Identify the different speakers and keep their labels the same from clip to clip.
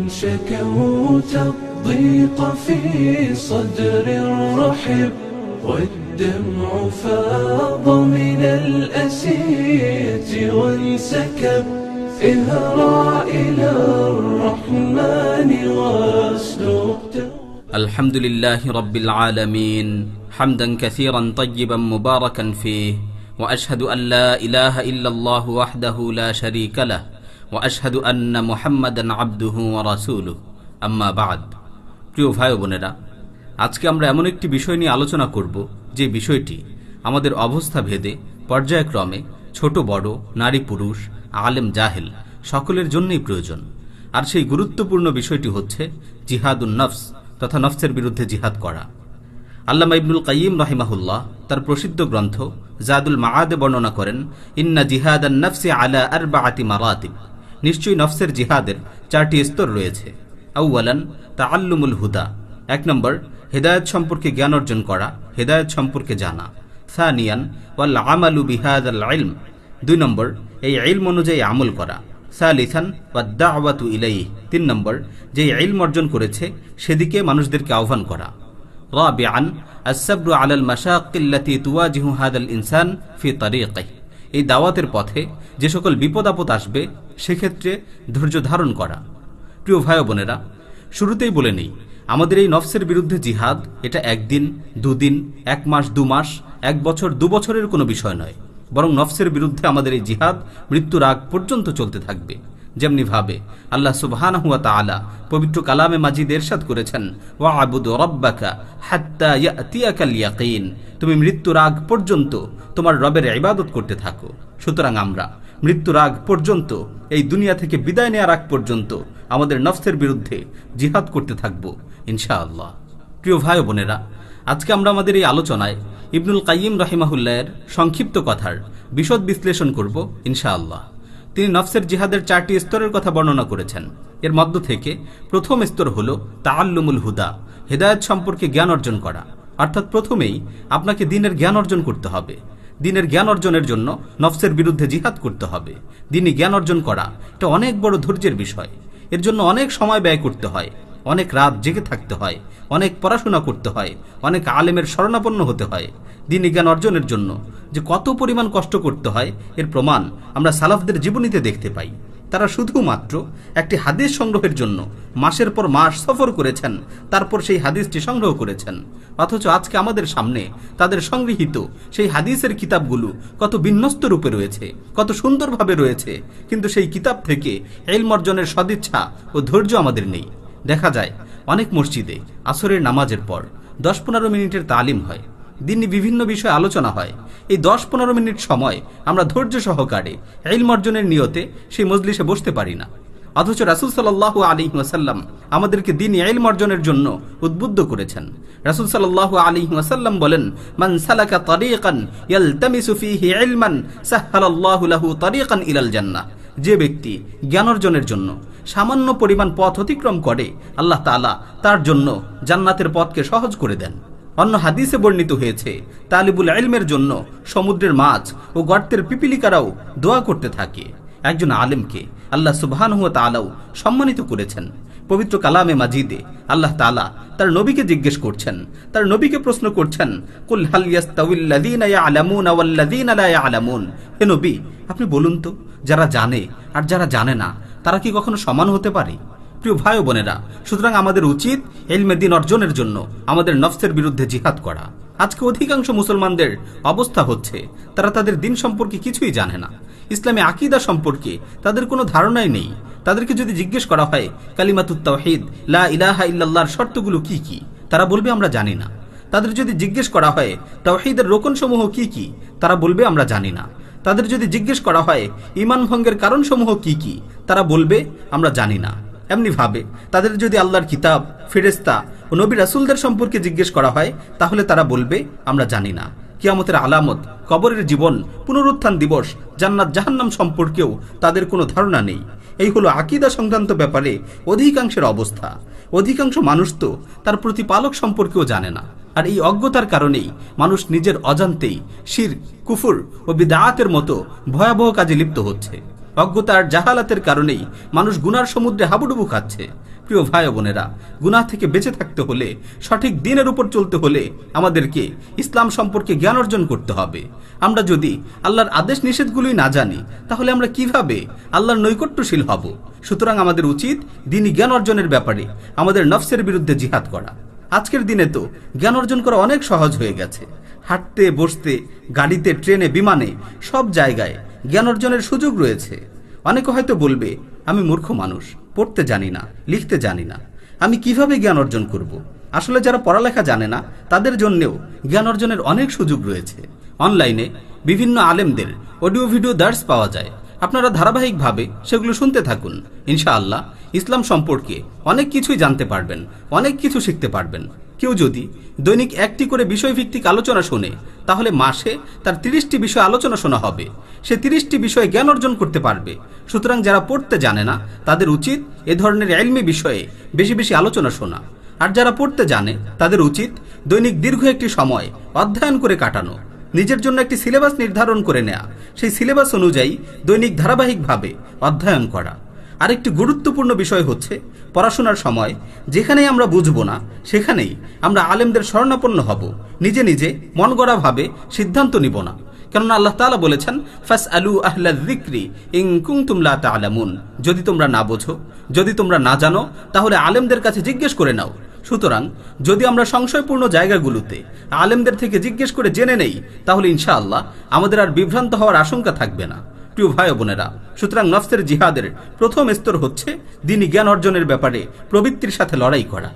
Speaker 1: شكوت الضيق في صدر رحب والدمع فاض من الأسية وانسكب اهرع إلى الرحمن واسلك.
Speaker 2: الحمد لله رب العالمين حمدا كثيرا طيبا مباركا فيه وأشهد أن لا إله إلا الله وحده لا شريك له وأشهد أن محمدا عبده ورسوله أما بعد. প্রিয় ভাই বোনেরা, আজকে আমরা এমন একটি বিষয় নিয়ে আলোচনা করব যে বিষয়টি আমাদের অবস্থা ভেদে পর্যায়ক্রমে ছোট বড়, নারী পুরুষ, আলেম জাহেল সকলের জন্যই প্রয়োজন। আর সেই গুরুত্বপূর্ণ বিষয়টি হচ্ছে জিহাদুন নফস তথা নফসের বিরুদ্ধে জিহাদ করা। আল্লামা ইবনুল কাইয়িম রাহিমাহুল্লাহ তার প্রসিদ্ধ গ্রন্থ জাদুল মাআদে বর্ণনা করেন, ইন্না জিহাদান নফসি আলা আরবাআতি মারাতিব, নিশ্চয়ই নফসের জিহাদের 4টি স্তর রয়েছে। আউয়ালান তাআল্লুমুল হুদা, 1 নম্বর হেদায়েত সম্পর্কে জ্ঞান অর্জন করা, হেদায়েত সম্পর্কে জানা। সানিয়ান ওয়াল আমালু বিহাদাল ইলম, 2 নম্বর এই ইলম অনুযায়ী আমল করা। সালিসান ওয়াদ দাওয়াতু ইলাইহি, 3 নম্বর যে ইলম অর্জন করেছে সেদিকে মানুষদেরকে আহ্বান করা। রাবিআন আস-সাবরু আলাল মাশাক্কিল্লাতী তুওয়াজিহু হাদাল ইনসান ফি তারিকিহি, এই দাওয়াতের পথে যে সকল বিপদ আপদ আসবে সেক্ষেত্রে ধৈর্য ধারণ করা। প্রিয় ভাই বোনেরা, শুরুতেই বলে নেই, আমাদের এই নফসের বিরুদ্ধে জিহাদ এটা 1 দিন 2 দিন 1 মাস 2 মাস 1 বছর 2 বছরের কোনো বিষয় নয়, বরং নফসের বিরুদ্ধে আমাদের এই জিহাদ মৃত্যুর আগ পর্যন্ত চলতে থাকবে। যেমনি ভাবে আল্লাহ সুবহানাহু ওয়া তাআলা পবিত্র কালামে মাজিদে ইরশাদ করেছেন, ওয়া'বুদু রাব্বাকা হাত্তা ইয়াতিয়াকাল ইয়াকিন, তুমি মৃত্যুর আগ পর্যন্ত তোমার রবের ইবাদত করতে থাকো। সুতরাং আমরা মৃত্যুর আগ পর্যন্ত, এই দুনিয়া থেকে বিদায় নেওয়ার আগ পর্যন্ত আমাদের নফসের বিরুদ্ধে জিহাদ করতে থাকব ইনশাআল্লাহ। প্রিয় ভাই বোনেরা, আজকে আমরা আমাদের এই আলোচনায় ইবনুল কাইয়িম রাহিমাহুল্লাহর সংক্ষিপ্ত কথার বিশদ বিশ্লেষণ করব ইনশাআল্লাহ। তিনি নফসের জিহাদের 4টি স্তরের কথা বর্ণনা করেছেন। এর মধ্য থেকে প্রথম স্তর হল তাআল্লুমুল হুদা, হেদায়েত সম্পর্কে জ্ঞান অর্জন করা। অর্থাৎ প্রথমেই আপনাকে দ্বীনের জ্ঞান অর্জন করতে হবে। দ্বীনের জ্ঞান অর্জনের জন্য নফসের বিরুদ্ধে জিহাদ করতে হবে। দ্বীনি জ্ঞান অর্জন করা এটা অনেক বড় ধৈর্যের বিষয়। এর জন্য অনেক সময় ব্যয় করতে হয়, অনেক রাত জেগে থাকতে হয়, অনেক পড়াশোনা করতে হয়, অনেক আলেমের শরণাপন্ন হতে হয়। দ্বীনি জ্ঞান অর্জনের জন্য যে কত পরিমাণ কষ্ট করতে হয় এর প্রমাণ আমরা সালাফদের জীবনীতে দেখতে পাই। তারা শুধুমাত্র একটি হাদিস সংগ্রহের জন্য মাসের পর মাস সফর করেছেন, তারপর সেই হাদিসটি সংগ্রহ করেছেন। অথচ আজকে আমাদের সামনে তাদের সংগৃহীত সেই হাদিসের কিতাবগুলো কত বিন্যস্ত রূপে রয়েছে, কত সুন্দরভাবে রয়েছে, কিন্তু সেই কিতাব থেকে ইলম অর্জনের সদিচ্ছা ও ধৈর্য আমাদের নেই। দেখা যায় অনেক মসজিদে আসরের নামাজের পর 10-15 মিনিটের তালিম হয়, দিনে বিভিন্ন বিষয়ে আলোচনা হয়। এই 10-15 মিনিট সময় আমরা ধৈর্য সহকারে ইলম অর্জনের নিয়তে সেই মজলিসে বসতে পারি না। অথচ রাসূল সাল্লাল্লাহু আলাইহি ওয়াসাল্লাম আমাদেরকে দ্বীনি ইলম অর্জনের জন্য উদ্বুদ্ধ করেছেন। রাসূল সাল্লাল্লাহু আলাইহি ওয়াসাল্লাম বলেন, মান সালাকা তারিকান ইয়ালতামিসু ফীহি ইলমান সাহহালাল্লাহু লাহু তারিকান ইলাল জান্নাহ, যে ব্যক্তি জ্ঞান অর্জনের জন্য সামান্য পরিমাণ পথ অতিক্রম করে আল্লাহ তাআলা তার জন্য জান্নাতের পথকে সহজ করে দেন। অন্য হাদিসে বর্ণিত হয়েছে, তালিবুল ইলমের জন্য সমুদ্রের মাছ ও গর্তের পিপিলিকারাও দোয়া করতে থাকে। একজন আলেমকে আল্লাহ সুবহানাহু ওয়া তাআলাও সম্মানিত করেছেন। পবিত্র কালামে মাজিদে আল্লাহ তাআলা তার নবীকে জিজ্ঞেস করছেন, তার নবীকে প্রশ্ন করছেন, কুল হাল ইয়াস্তাউল লাযীনা ইয়ালামুনা ওয়াল লাযীনা লা ইয়ালামুন, হে নবী আপনি বলুন তো, যারা জানে আর যারা জানে না তারা কি কখনো সমান হতে পারে? প্রিয় ভাই ও বোনেরা, সুতরাং আমাদের উচিত ইলমে দ্বীন অর্জনের জন্য আমাদের নফসের বিরুদ্ধে জিহাদ করা। আজকে অধিকাংশ মুসলমানদের অবস্থা হচ্ছে তারা তাদের দ্বীন সম্পর্কে কিছুই জানে না, ইসলামী আকীদা সম্পর্কে তাদের কোনো ধারণাই নেই। তাদেরকে যদি জিজ্ঞেস করা হয় কালিমাতুত তাওহীদ লা ইলাহা ইল্লাল্লাহর শর্তগুলো কি কি, তারা বলবে আমরা জানি না। তাদের যদি জিজ্ঞেস করা হয় তাওহীদের রোকনসমূহ কি কি, তারা বলবে আমরা জানি না। তাদের যদি জিজ্ঞেস করা হয় ঈমান ভঙ্গের কারণসমূহ কি কি, তারা বলবে আমরা জানি না। এমনি ভাবে তাদের যদি আল্লাহর কিতাব, ফেরেশতা ও নবী রাসূলদের সম্পর্কে জিজ্ঞেস করা হয় তাহলে তারা বলবে আমরা জানি না। কিয়ামতের আলামত, কবরের জীবন, পুনরুত্থান দিবস, জান্নাত জাহান্নাম সম্পর্কেও তাদের কোনো ধারণা নেই। এই হলো আকীদা সংক্রান্ত ব্যাপারে অধিকাংশের অবস্থা। অধিকাংশ মানুষ তো তার প্রতিপালক সম্পর্কেও জানে না। আর এই অজ্ঞতার কারণেই মানুষ নিজের অজান্তেই শিরক, কুফর ও বিদআতের মতো ভয়াবহ কাজে লিপ্ত হচ্ছে। অজ্ঞতার জাহালাতের কারণেই মানুষ গুনার সমুদ্রে হাবুডুবু খাচ্ছে। প্রিয় ভাই ও বোনেরা, গুনাহ থেকে বেঁচে থাকতে হলে, সঠিক দ্বীনের উপর চলতে হলে আমাদেরকে ইসলাম সম্পর্কে জ্ঞান অর্জন করতে হবে। আমরা যদি আল্লাহর আদেশ নিষেধগুলোই না জানি, তাহলে আমরা কিভাবে আল্লাহর নৈকট্যশীল হব? সুতরাং আমাদের উচিত দ্বীনি জ্ঞান অর্জনের ব্যাপারে আমাদের নফসের বিরুদ্ধে জিহাদ করা। আজকের দিনে তো জ্ঞান অর্জন করা অনেক সহজ হয়ে গেছে। হাঁটতে, বসতে, গাড়িতে, ট্রেনে, বিমানে, সব জায়গায় জ্ঞান অর্জনের সুযোগ রয়েছে। অনেকে হয়তো বলবে, আমি মূর্খ মানুষ, পড়তে জানি না, লিখতে জানি না, আমি কিভাবে জ্ঞান অর্জন করব? আসলে যারা পড়ালেখা জানে না তাদের জন্যেও জ্ঞান অর্জনের অনেক সুযোগ রয়েছে। অনলাইনে বিভিন্ন আলেমদের অডিও ভিডিও দার্স পাওয়া যায়। আপনারা ধারাবাহিকভাবে সেগুলো শুনতে থাকুন। ইনশাআল্লাহ ইসলাম সম্পর্কে অনেক কিছুই জানতে পারবেন, অনেক কিছু শিখতে পারবেন। কেউ যদি দৈনিক একটি করে বিষয়ভিত্তিক আলোচনা শোনে, তাহলে মাসে তার 30টি বিষয় আলোচনা শোনা হবে। সে 30টি বিষয়ে জ্ঞান অর্জন করতে পারবে। সুতরাং যারা পড়তে জানে না তাদের উচিত এ ধরনের ইলমি বিষয়ে বেশি বেশি আলোচনা শোনা। আর যারা পড়তে জানে তাদের উচিত দৈনিক দীর্ঘ একটি সময় অধ্যয়ন করে কাটানো, নিজের জন্য একটি সিলেবাস নির্ধারণ করে নেয়া, সেই সিলেবাস অনুযায়ী দৈনিক ধারাবাহিকভাবে অধ্যয়ন করা। আরেকটি গুরুত্বপূর্ণ বিষয় হচ্ছে, পড়াশোনার সময় যেখানেই আমরা বুঝবো না সেখানেই আমরা আলেমদের শরণাপন্ন হব, নিজে নিজে মন গড়া ভাবে সিদ্ধান্ত নিব না। কেননা আল্লাহ তাআলা বলেছেন, ফাসআলু আহলা যিকরি ইন কুনতুম লা তা'লামুন, যদি তোমরা না বোঝো, যদি তোমরা না জানো, তাহলে আলেমদের কাছে জিজ্ঞেস করে নাও। সুতরাং যদি আমরা সংশয়পূর্ণ জায়গাগুলোতে আলেমদের থেকে জিজ্ঞেস করে জেনে নেই, তাহলে ইনশাআল্লাহ আমাদের আর বিভ্রান্ত হওয়ার আশঙ্কা থাকবে না। প্রিয় ভাই ও বোনেরা, সুতরাং নফসের জিহাদের প্রথম স্তর হচ্ছে দ্বীনি জ্ঞান অর্জনের ব্যাপারে প্রবৃত্তির সাথে লড়াই করা।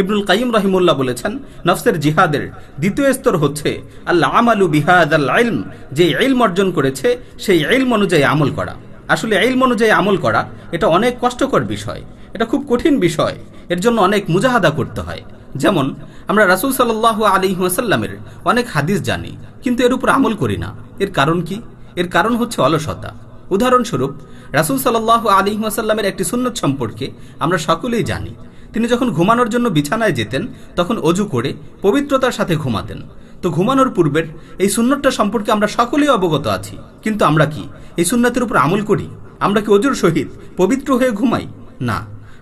Speaker 2: ইবনুল কাইয়িম রাহিমাহুল্লাহ বলেছেন, নফসের জিহাদের দ্বিতীয় স্তর হচ্ছে আল আমালু বিহাযাল ইলম, যে ইলম অর্জন করেছে সেই ইলম অনুযায়ী আমল করা। আসলে ইলম অনুযায়ী আমল করা এটা অনেক কষ্টকর বিষয়, এটা খুব কঠিন বিষয়। এর জন্য অনেক মুজাহাদা করতে হয়। যেমন আমরা রাসূল সাল্লাল্লাহু আলাইহি ওয়াসাল্লামের অনেক হাদিস জানি, কিন্তু এর উপর আমল করি না। এর কারণ কি? এর কারণ হচ্ছে অলসতা। উদাহরণস্বরূপ, রাসূল সাল্লাল্লাহু আলাইহি ওয়াসাল্লামের একটি সুন্নত সম্পর্কে আমরা সকলেই জানি। তিনি যখন ঘুমানোর জন্য বিছানায় যেতেন, তখন অজু করে পবিত্রতার সাথে ঘুমাতেন। তো ঘুমানোর পূর্বের এই সুন্নতটা সম্পর্কে আমরা সকলেই অবগত আছি, কিন্তু আমরা কি এই সুন্নতের উপর আমল করি? আমরা কি অজুর সহিত পবিত্র হয়ে ঘুমাই? না,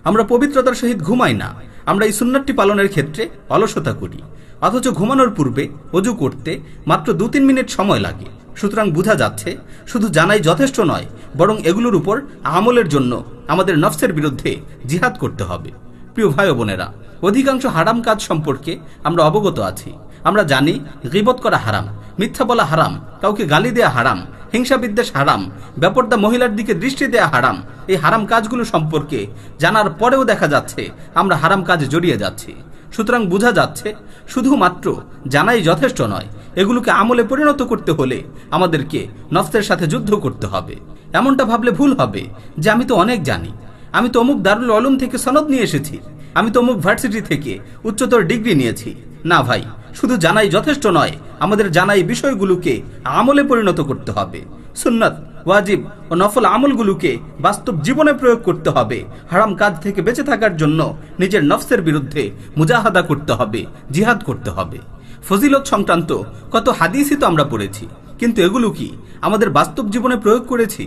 Speaker 2: আমরা পবিত্রতার সহিত ঘুমাই না। আমরা এই সুন্নতটি পালনের ক্ষেত্রে অলসতা করি। অথচ ঘুমানোর পূর্বে অজু করতে মাত্র 2-3 মিনিট সময় লাগে। সুতরাং বোঝা যাচ্ছে, শুধু জানাই যথেষ্ট নয়, বরং এগুলোর উপর আমলের জন্য আমাদের নফসের বিরুদ্ধে জিহাদ করতে হবে। প্রিয় ভাই ও বোনেরা, অধিকাংশ হারাম কাজ সম্পর্কে আমরা অবগত আছি। আমরা জানি গীবত করা হারাম, মিথ্যা বলা হারাম, কাউকে গালি দেয়া হারাম, হিংসা বিদ্বেষ হারাম, বেপরদা মহিলার দিকে দৃষ্টি দেয়া হারাম। এই হারাম কাজগুলো সম্পর্কে জানার পরেও দেখা যাচ্ছে আমরা হারাম কাজে জড়িয়ে যাচ্ছি। সুতরাং বোঝা যাচ্ছে শুধুমাত্র জানাই যথেষ্ট নয়, এগুলোকে আমলে পরিণত করতে হলে আমাদেরকে নফসের সাথে যুদ্ধ করতে হবে। এমনটা ভাবলে ভুল হবে যে আমি তো অনেক জানি, আমি তো অমুক দারুল উলুম থেকে সনদ নিয়ে এসেছি, আমি তো অমুক ভার্সিটি থেকে উচ্চতর ডিগ্রি নিয়েছি। না ভাই, শুধু জানাই যথেষ্ট নয়, আমাদের জানাই বিষয়গুলোকে আমলে পরিণত করতে হবে। সুন্নাত, ওয়াজিব ও নফল আমলগুলোকে বাস্তব জীবনে প্রয়োগ করতে হবে। হারাম কাজ থেকে বেঁচে থাকার জন্য নিজের নফসের বিরুদ্ধে মুজাহাদা করতে হবে, জিহাদ করতে হবে। ফজিলত সংক্রান্ত কত হাদিসই তো আমরা পড়েছি, কিন্তু এগুলো কি আমাদের বাস্তব জীবনে প্রয়োগ করেছি?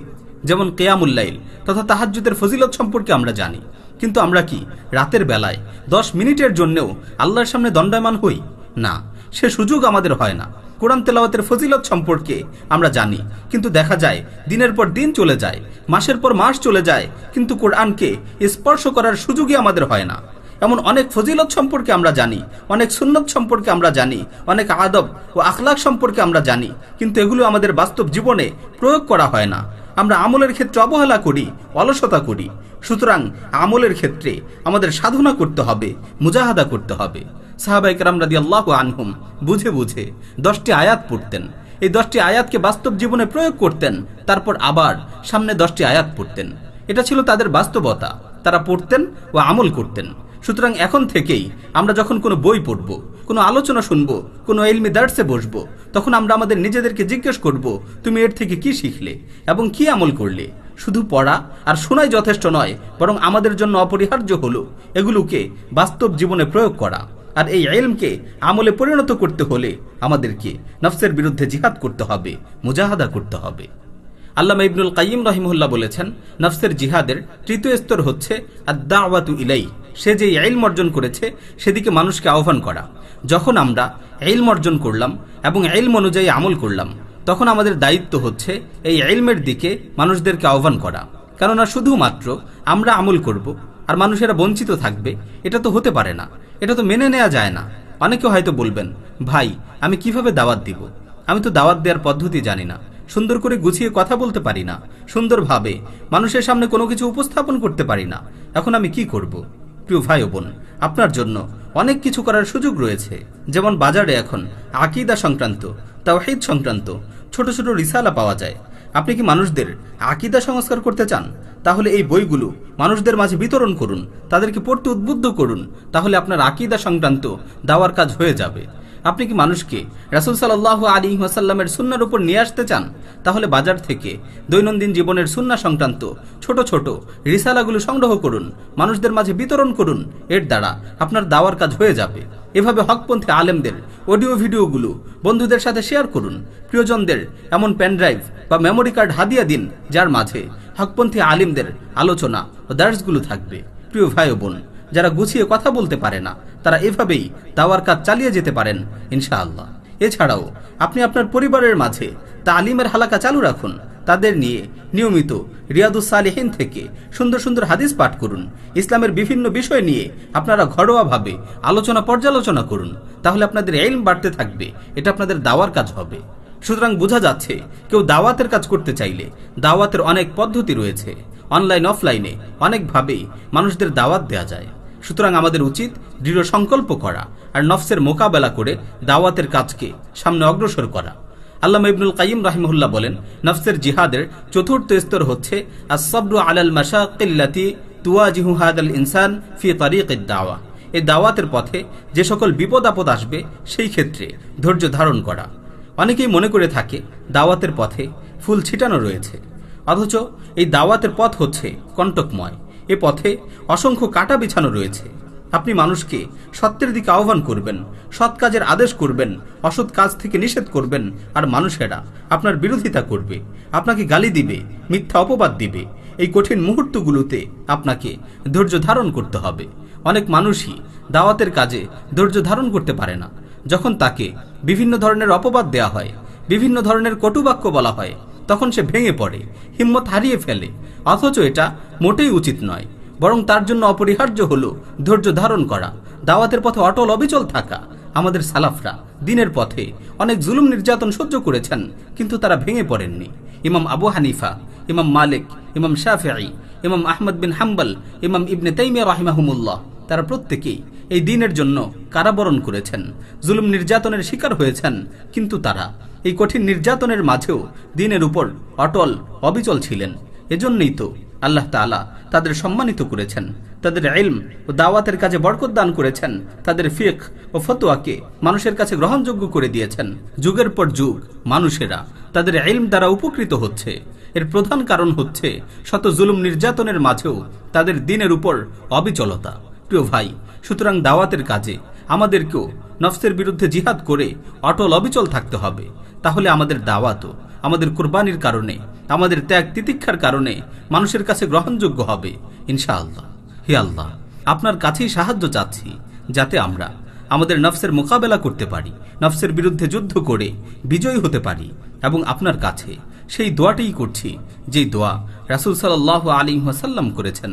Speaker 2: যেমন কিয়ামুল লাইল তথা তাহাজ্জুদের ফজিলত সম্পর্কে আমরা জানি, কিন্তু আমরা কি রাতের বেলায় 10 মিনিটের জন্যও আল্লাহর সামনে দণ্ডায়মান হই? না, সে সুযোগ আমাদের হয় না। কোরআন তেলাওয়াতের ফজিলত সম্পর্কে আমরা জানি, কিন্তু দেখা যায় দিনের পর দিন চলে যায়, মাসের পর মাস চলে যায়, কিন্তু কোরআনকে স্পর্শ করার সুযোগই আমাদের হয় না। এমন অনেক ফজিলত সম্পর্কে আমরা জানি, অনেক সুন্নত সম্পর্কে আমরা জানি, অনেক আদব ও আখলাক সম্পর্কে আমরা জানি, কিন্তু এগুলো আমাদের বাস্তব জীবনে প্রয়োগ করা হয় না। আমরা আমলের ক্ষেত্রে অবহেলা করি, অলসতা করি। সুতরাং আমলের ক্ষেত্রে আমাদের সাধনা করতে হবে, মুজাহাদা করতে হবে। সাহাবায়ে কেরাম রাদিয়াল্লাহু আনহুম বুঝে বুঝে 10টি আয়াত পড়তেন। এই 10টি আয়াতকে বাস্তব জীবনে প্রয়োগ করতেন, তারপর আবার সামনে 10টি আয়াত পড়তেন। এটা ছিল তাদের বাস্তবতা। তারা পড়তেন ও আমল করতেন। সুতরাং এখন থেকেই আমরা যখন কোনো বই পড়ব, কোনো আলোচনা শুনবো, কোনো ইলমি দার্সে বসবো, তখন আমরা আমাদের নিজেদেরকে জিজ্ঞেস করব, তুমি এর থেকে কি শিখলে এবং কি আমল করলে? শুধু পড়া আর শোনাই যথেষ্ট নয়, বরং আমাদের জন্য অপরিহার্য হলো এগুলোকে বাস্তব জীবনে প্রয়োগ করা। আর এই ইলমকে আমলে পরিণত করতে হলে আমাদেরকে নফসের বিরুদ্ধে জিহাদ করতে হবে, মুজাহাদা করতে হবে। আল্লামা ইবনুল কাইয়িম রাহিমাহুল্লাহ বলেছেন, নফসের জিহাদের তৃতীয় স্তর হচ্ছে আদ-দাওয়াতু ইলাই, সে যে ইলম অর্জন করেছে সেদিকে মানুষকে আহ্বান করা। যখন আমরা ইলম অর্জন করলাম এবং ইলম অনুযায়ী আমল করলাম, তখন আমাদের দায়িত্ব হচ্ছে এই ইলমের দিকে মানুষদেরকে আহ্বান করা। কেননা শুধুমাত্র আমরা আমল করব আর মানুষেরা বঞ্চিত থাকবে, এটা তো হতে পারে না, এটা তো মেনে নেওয়া যায় না। অনেকে হয়তো বলবেন, ভাই আমি কিভাবে দাওয়াত দিব, আমি তো দাওয়াত দেওয়ার পদ্ধতি জানি না, সুন্দর করে গুছিয়ে কথা বলতে পারি না, সুন্দরভাবে মানুষের সামনে কোনো কিছু উপস্থাপন করতে পারি না, এখন আমি কি করব? প্রিয় ভাই ও বোন, আপনার জন্য অনেক কিছু করার সুযোগ রয়েছে। যেমন বাজারে এখন আকীদা সংক্রান্ত, তাওহীদ সংক্রান্ত ছোট ছোট রিসালা পাওয়া যায়। আপনি কি মানুষদের আকীদা সংস্কার করতে চান? তাহলে এই বইগুলো মানুষদের মাঝে বিতরণ করুন, তাদেরকে পড়তে উদ্বুদ্ধ করুন, তাহলে আপনার আকীদা সংক্রান্ত দাওয়ার কাজ হয়ে যাবে। আপনি কি মানুষকে রাসূল সাল্লাল্লাহু আলাইহি ওয়াসাল্লামের সুন্নাহর উপর নিয়ে আসতে চান? তাহলে বাজার থেকে দৈনন্দিন জীবনের সুন্নাহ সংক্রান্ত ছোট ছোট রিসালাগুলো সংগ্রহ করুন, মানুষদের মাঝে বিতরণ করুন, এর দ্বারা আপনার দাওয়ার কাজ হয়ে যাবে। এভাবে হকপন্থী আলেমদের অডিও ভিডিওগুলো বন্ধুদের সাথে শেয়ার করুন। প্রিয়জনদের এমন পেনড্রাইভ বা মেমোরি কার্ড হাদিয়া দিন, যার মাঝে হকপন্থী আলিমদের আলোচনা ও দার্সগুলো থাকবে। প্রিয় ভাই ও বোন, যারা গুছিয়ে কথা বলতে পারে না, তারা এভাবেই দাওয়ার কাজ চালিয়ে যেতে পারেন ইনশাআল্লাহ। এছাড়াও আপনি আপনার পরিবারের মাঝে তালিমের হালাকা চালু রাখুন, তাদের নিয়ে নিয়মিত রিয়াদুস সালিহিন থেকে সুন্দর সুন্দর হাদিস পাঠ করুন। ইসলামের বিভিন্ন বিষয় নিয়ে আপনারা ঘরোয়াভাবে আলোচনা পর্যালোচনা করুন, তাহলে আপনাদের ইলম বাড়তে থাকবে, এটা আপনাদের দাওয়ার কাজ হবে। সুতরাং বোঝা যাচ্ছে, কেউ দাওয়াতের কাজ করতে চাইলে দাওয়াতের অনেক পদ্ধতি রয়েছে, অনলাইন অফলাইনে অনেকভাবেই মানুষদের দাওয়াত দেওয়া যায়। সুতরাং আমাদের উচিত দৃঢ় সংকল্প করা আর নফসের মোকাবেলা করে দাওয়াতের কাজকে সামনে অগ্রসর করা। আল্লামা ইবনুল কাইয়িম রাহিমাহুল্লাহ বলেন, নফসের জিহাদের চতুর্থ স্তর হচ্ছে আস-সাবরু আলাল মাশাক্কিল্লাতি তুওয়াজিহু হাদাল ইনসান ফি তারিকিদ দাওয়া। এই দাওয়াতের পথে যে সকল বিপদ আপদ আসবে সেই ক্ষেত্রে ধৈর্য ধারণ করা। অনেকেই মনে করে থাকে দাওয়াতের পথে ফুল ছিটানো রয়েছে, অথচ এই দাওয়াতের পথ হচ্ছে কণ্টকময়। এ পথে অসংখ্য কাঁটা বিছানো রয়েছে। আপনি মানুষকে সত্যের দিকে আহ্বান করবেন, সৎ কাজের আদেশ করবেন, অসৎ কাজ থেকে নিষেধ করবেন, আর মানুষেরা আপনার বিরোধিতা করবে, আপনাকে গালি দিবে, মিথ্যা অপবাদ দিবে। এই কঠিন মুহূর্তগুলোতে আপনাকে ধৈর্য ধারণ করতে হবে। অনেক মানুষই দাওয়াতের কাজে ধৈর্য ধারণ করতে পারে না। যখন তাকে বিভিন্ন ধরনের অপবাদ দেয়া হয়, বিভিন্ন ধরনের কটুবাক্য বলা হয়, তখন সে ভেঙে পড়ে, হিম্মত হারিয়ে ফেলে। অথচ এটা মোটেই উচিত নয়, বরং তার জন্য অপরিহার্য হলো ধৈর্য ধারণ করা, দাওয়াতের পথে অটল অবিচল থাকা। আমাদের সালাফরা দিনের পথে অনেক জুলুম নির্যাতন সহ্য করেছেন, কিন্তু তারা ভেঙে পড়েননি। ইমাম আবু হানিফা, ইমাম মালিক, ইমাম শাফিঈ, ইমাম আহমদ বিন হাম্বল, ইমাম ইবনে তাইমিয়া রাহিমাহুমুল্লাহ, তারা প্রত্যেকেই এই দ্বীনের জন্য কারাবরণ করেছেন, জুলুম নির্যাতনের শিকার হয়েছেন, কিন্তু তারা এই কঠিন নির্যাতনের মাঝেও দ্বীনের উপর অটল অবিচল ছিলেন। এজন্যই তো আল্লাহ তাআলা তাদের সম্মানিত করেছেন, তাদের ইলম ও দাওয়াতের কাজে বরকত দান করেছেন, তাদের ফিকহ ও ফতোয়াকে মানুষের কাছে গ্রহণযোগ্য করে দিয়েছেন। যুগের পর যুগ মানুষেরা তাদের ইলম দ্বারা উপকৃত হচ্ছে। এর প্রধান কারণ হচ্ছে শত জুলুম নির্যাতনের মাঝেও তাদের দ্বীনের উপর অবিচলতা। প্রিয় ভাই, সুতরাং দাওয়াতের কাজে আমাদেরকেও নফসের বিরুদ্ধে জিহাদ করে অটল অবিচল থাকতে হবে। তাহলে আমাদের দাওয়াতও আমাদের কুরবানির কারণে, আমাদের ত্যাগ তিতিক্ষার কারণে মানুষের কাছে গ্রহণযোগ্য হবে ইনশাআল্লাহ। হে আল্লাহ, আপনার কাছেই সাহায্য চাচ্ছি, যাতে আমরা আমাদের নফসের মোকাবেলা করতে পারি, নফসের বিরুদ্ধে যুদ্ধ করে বিজয়ী হতে পারি। এবং আপনার কাছে সেই দোয়াটাই করছি যেই দোয়া রাসূল সাল্লাল্লাহু আলাইহি ওয়াসাল্লাম করেছেন,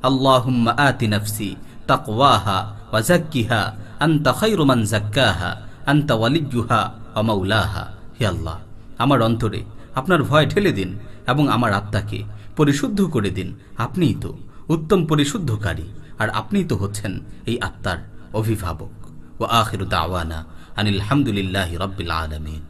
Speaker 2: আল্লাহুম্মা আতি নফসি তাকওয়াহা ওয়া যাক্কিহা আনতা খায়রু মান যাক্কাহা আনতা ওয়ালিয়্যুহা ওয়া মাওলাহা। হে আল্লাহ, আমার অন্তরে আপনার ভয় ঢেলে দিন এবং আমার আত্মাকে পরিশুদ্ধ করে দিন। আপনিই তো উত্তম পরিশুদ্ধকারী, আর আপনিই তো হচ্ছেন এই আত্মার অভিভাবক। ওয়া আখিরু দাওয়ানা আনিল হামদুলিল্লাহি রাব্বিল আলামিন।